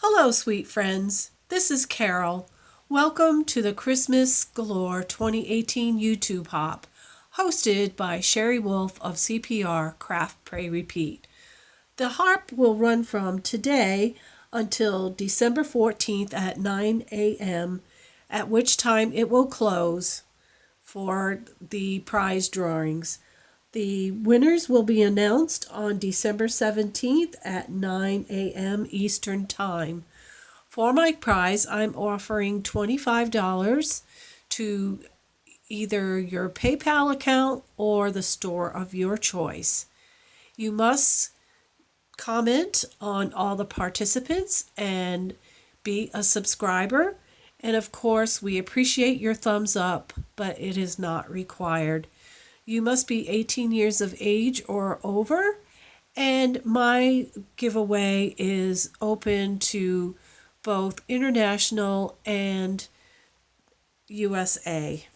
Hello, sweet friends. This is Carol. Welcome to the Christmas Galore 2018 YouTube Hop, hosted by Sherry Wolf of CPR Craft Pray Repeat. The harp will run from today until December 14th at 9 a.m., at which time it will close for the prize drawings. The winners will be announced on December 17th at 9 a.m. Eastern Time. For my prize, I'm offering $25 to either your PayPal account or the store of your choice. You must comment on all the participants and be a subscriber. And of course, we appreciate your thumbs up, but it is not required. You must be 18 years of age or over, and my giveaway is open to both international and USA.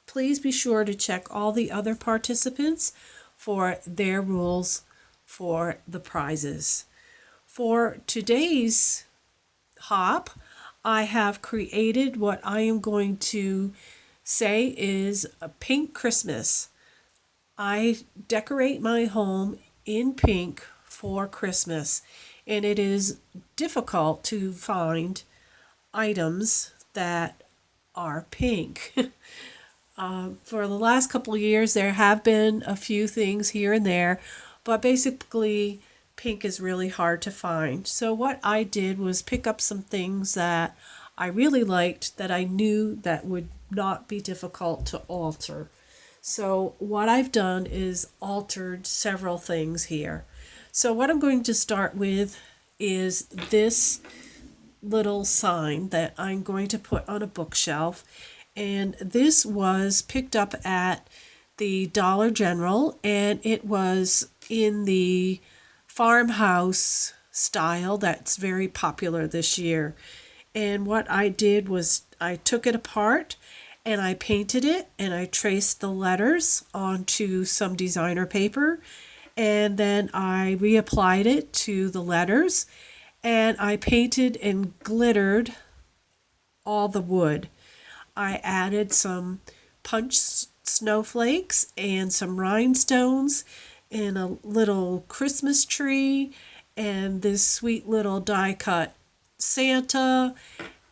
Please be sure to check all the other participants for their rules for the prizes. For today's hop, I have created what I am going to say is a pink Christmas. I decorate my home in pink for Christmas, and it is difficult to find items that are pink. For the last couple of years, there have been a few things here and there, but basically pink is really hard to find. So what I did was pick up some things that I really liked that I knew that would not be difficult to alter. So what I've done is altered several things here. So what I'm going to start with is this little sign that I'm going to put on a bookshelf. And this was picked up at the Dollar General, and it was in the farmhouse style that's very popular this year. And what I did was I took it apart and I painted it and I traced the letters onto some designer paper, and then I reapplied it to the letters, and I painted and glittered all the wood. I added some punch snowflakes and some rhinestones and a little Christmas tree and this sweet little die cut Santa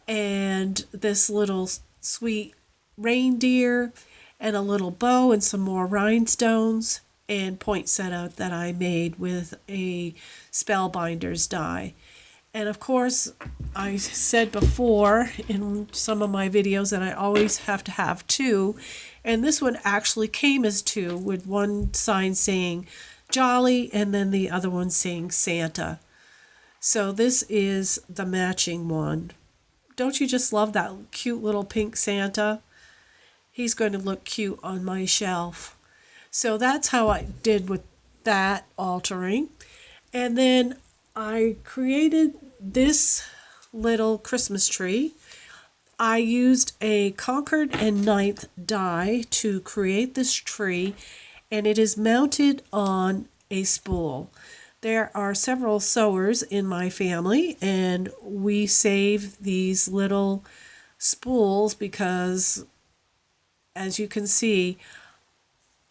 and this little sweet reindeer and a little bow and some more rhinestones and poinsettia that I made with a spellbinder's die. And of course, I said before in some of my videos that I always have to have two, and this one actually came as two, with one sign saying Jolly and then the other one saying Santa. So this is the matching one. Don't you just love that cute little pink Santa? He's going to look cute on my shelf. So that's how I did with that altering. And then I created this little Christmas tree. I used a Concord and Ninth die to create this tree, and it is mounted on a spool. There are several sewers in my family, and we save these little spools because, as you can see,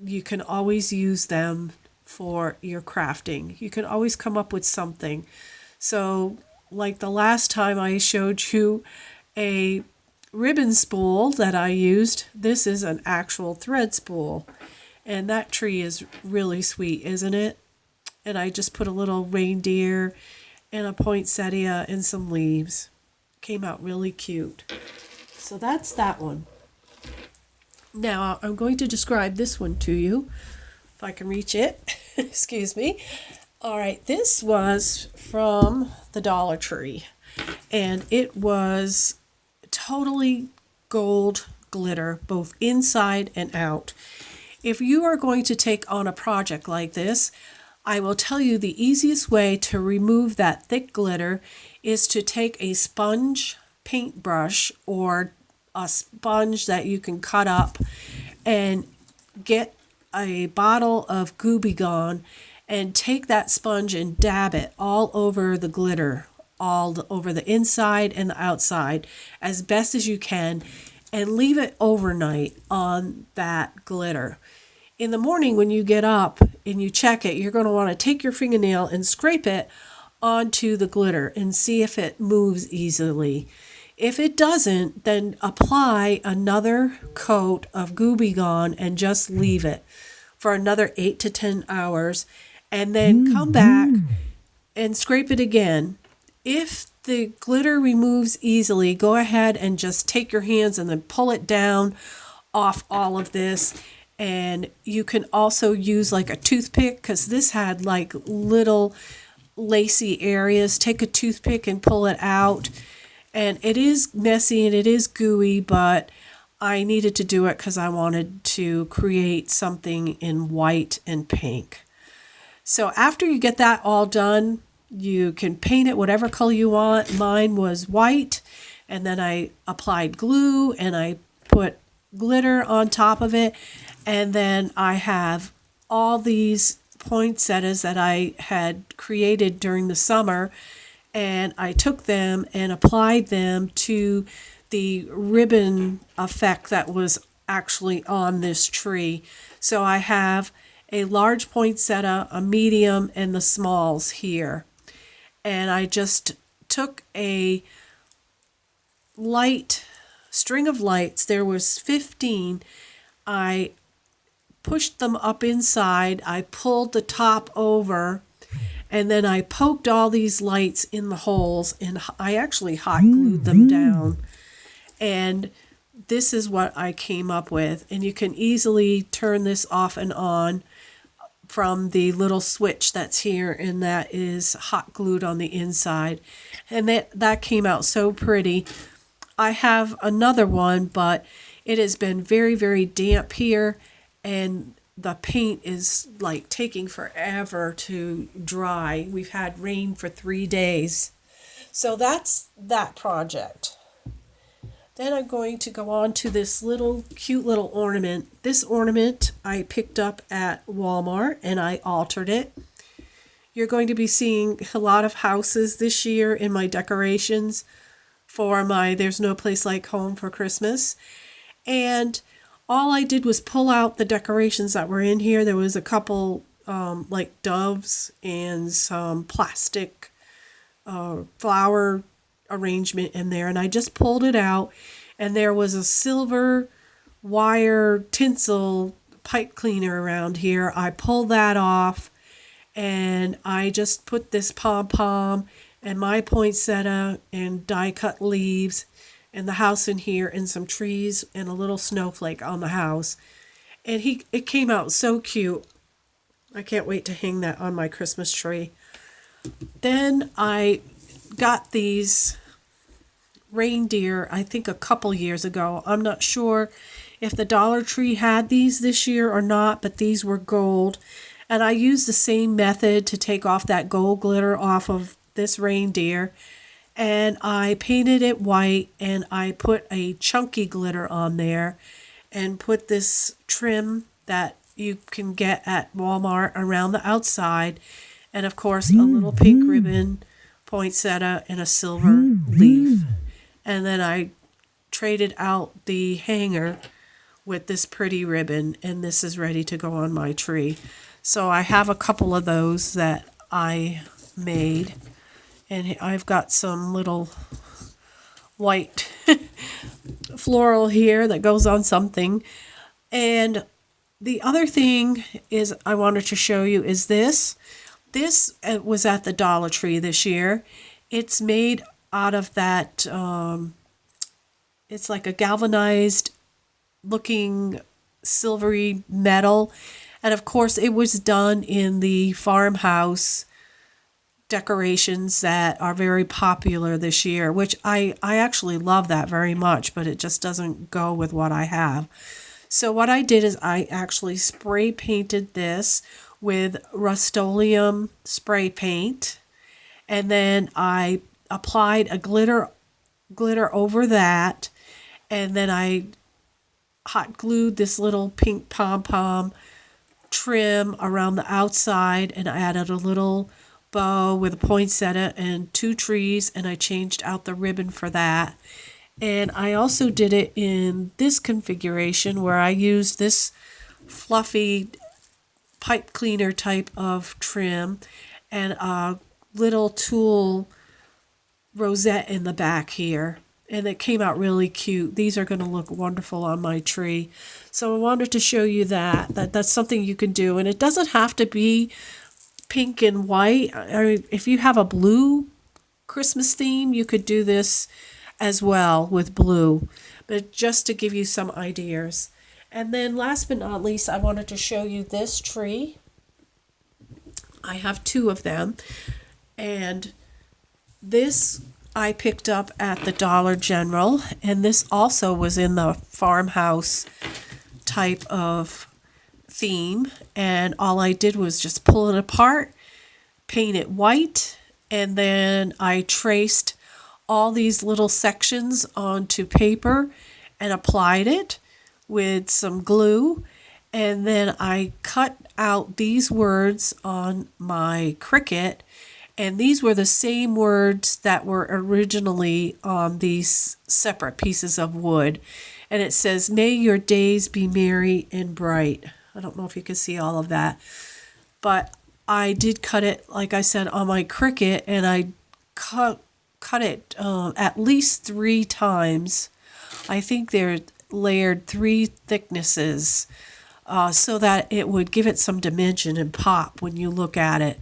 you can always use them for your crafting. You can always come up with something. So, like the last time I showed you a ribbon spool that I used, this is an actual thread spool. And that tree is really sweet, isn't it? And I just put a little reindeer and a poinsettia and some leaves. Came out really cute. So that's that one. Now I'm going to describe this one to you, if I can reach it. Excuse me. All right, this was from the Dollar Tree, and it was totally gold glitter, both inside and out. If you are going to take on a project like this, I will tell you the easiest way to remove that thick glitter is to take a sponge paintbrush or a sponge that you can cut up and get a bottle of Gooby Gone and take that sponge and dab it all over the glitter all over the inside and the outside as best as you can, and leave it overnight on that glitter. In the morning when you get up and you check it, you're going to want to take your fingernail and scrape it onto the glitter and see if it moves easily. If it doesn't, then apply another coat of Gooby Gone and just leave it for another 8 to 10 hours, and then come back and scrape it again. If the glitter removes easily, go ahead and just take your hands and then pull it down off all of this. And you can also use like a toothpick, because this had like little lacy areas. Take a toothpick and pull it out. And it is messy and it is gooey, but I needed to do it because I wanted to create something in white and pink. So after you get that all done, you can paint it whatever color you want. Mine was white, and then I applied glue and I put glitter on top of it. And then I have all these poinsettias that I had created during the summer, and I took them and applied them to the ribbon effect that was actually on this tree. So I have a large poinsettia, a medium, and the smalls here. And I just took a light string of lights. There was 15. I pushed them up inside. I pulled the top over, and then I poked all these lights in the holes, and I actually hot glued them down. And this is what I came up with. And you can easily turn this off and on from the little switch that's here, and that is hot glued on the inside. And that came out so pretty. I have another one, but it has been very, very damp here, and the paint is like taking forever to dry. We've had rain for 3 days. So that's that project. Then I'm going to go on to this little cute little ornament. This ornament I picked up at Walmart and I altered it. You're going to be seeing a lot of houses this year in my decorations for my There's No Place Like Home for Christmas. And all I did was pull out the decorations that were in here. There was a couple like doves and some plastic flower arrangement in there, and I just pulled it out, and there was a silver wire tinsel pipe cleaner around here. I pulled that off, and I just put this pom-pom and my poinsettia and die cut leaves and the house in here and some trees and a little snowflake on the house, and it came out so cute. I can't wait to hang that on my Christmas tree. Then I got these reindeer, I think a couple years ago. I'm not sure if the Dollar Tree had these this year or not, but these were gold. And I used the same method to take off that gold glitter off of this reindeer. And I painted it white, and I put a chunky glitter on there and put this trim that you can get at Walmart around the outside. And of course, a little pink ribbon, poinsettia, and a silver leaf. And then I traded out the hanger with this pretty ribbon, and this is ready to go on my tree. So I have a couple of those that I made, and I've got some little white floral here that goes on something. And the other thing is I wanted to show you is this. This was at the Dollar Tree this year. It's made out of that, it's like a galvanized looking silvery metal. And of course it was done in the farmhouse decorations that are very popular this year, which I actually love that very much, but it just doesn't go with what I have. So what I did is I actually spray painted this with Rust-Oleum spray paint, and then I applied a glitter over that, and then I hot glued this little pink pom-pom trim around the outside, and I added a little bow with a poinsettia and 2 trees, and I changed out the ribbon for that. And I also did it in this configuration where I used this fluffy pipe cleaner type of trim and a little tulle rosette in the back here. And it came out really cute. These are going to look wonderful on my tree. So I wanted to show you that's something you can do. And it doesn't have to be pink and white. If you have a blue Christmas theme, you could do this as well with blue. But just to give you some ideas. And then last but not least, I wanted to show you this tree. I have 2 of them. And this I picked up at the Dollar General, and this also was in the farmhouse type of theme, and all I did was just pull it apart, paint it white, and then I traced all these little sections onto paper and applied it with some glue, and then I cut out these words on my Cricut. And these were the same words that were originally on these separate pieces of wood. And it says, "May your days be merry and bright." I don't know if you can see all of that. But I did cut it, like I said, on my Cricut. And I cut it at least 3 times. I think they're layered 3 thicknesses so that it would give it some dimension and pop when you look at it.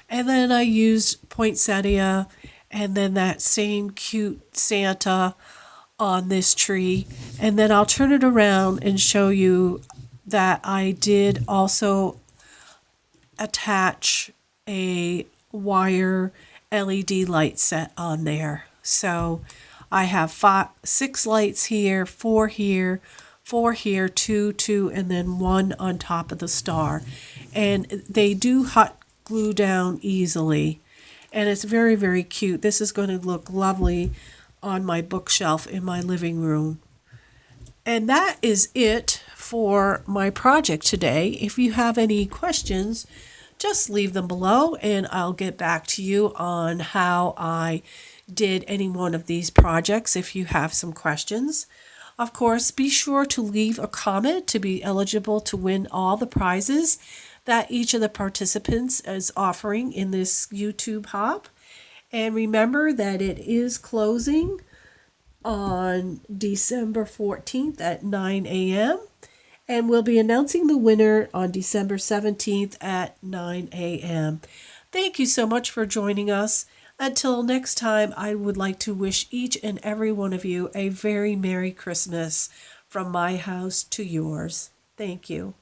And then I used poinsettia and then that same cute Santa on this tree. And then I'll turn it around and show you that I did also attach a wire LED light set on there. So I have 6 lights here, 4 here, 4 here, 2, and then 1 on top of the star. And they do hot glue down easily, and it's very, very cute. This is going to look lovely on my bookshelf in my living room. And that is it for my project today. If you have any questions, just leave them below and I'll get back to you on how I did any one of these projects if you have some questions. Of course, be sure to leave a comment to be eligible to win all the prizes that each of the participants is offering in this YouTube hop. And remember that it is closing on December 14th at 9 a.m. And we'll be announcing the winner on December 17th at 9 a.m. Thank you so much for joining us. Until next time, I would like to wish each and every one of you a very Merry Christmas from my house to yours. Thank you.